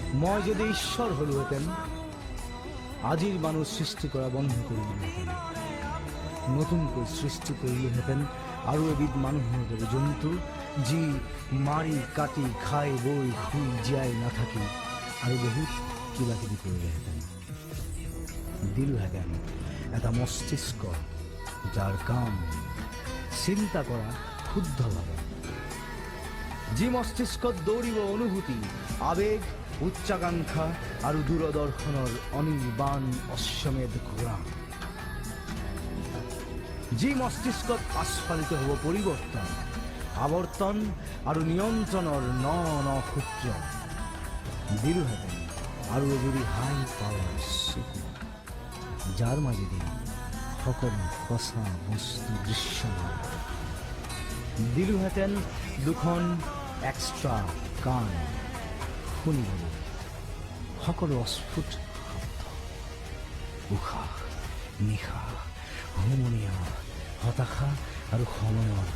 মই যদি ঈশ্বৰ হলোহেঁতেন আজিৰ মানুহ সৃষ্টি কৰা বন্ধ কৰি দিলোহেঁতেন, নতুনকৈ সৃষ্টি কৰিলোহেঁতেন আৰু এবিধ মানুহৰ দৰে জন্তু যি মাৰি কাটি খাই বৈ শুই জীয়াই নাথাকি আৰু বহুত কিবা কিবি কৰিলেহেঁতেন। দিলোহেঁতেন এটা মস্তিষ্ক যাৰ কাম চিন্তা কৰা শুদ্ধভাৱে, যি মস্তিষ্কত দৌৰিব অনুভূতি, আবেগ, উচ্চাকাংক্ষা আৰু দূৰদৰ্শনৰ অনিৰ্বাণ অশ্বমেধ ঘোঁৰা, যি মস্তিষ্কত আস্ফালিত হ'ব পৰিৱৰ্তন, আৱৰ্তন আৰু নিয়ন্ত্ৰণৰ ন ন সূত্ৰ। দিলোহেঁতেন আৰু এজুৰি হাই পাৱাৰ চকু, যাৰ মাজেদি সকলো সঁচা বস্তু দৃশ্যমান। দিলোহেঁতেন দুখন এক্সট্ৰা কাণ শুনিবলৈ সকলো অস্ফুট শব্দ, উশাহ নিশাহ, হুমুনিয়া, হতাশা আৰু সময়ৰ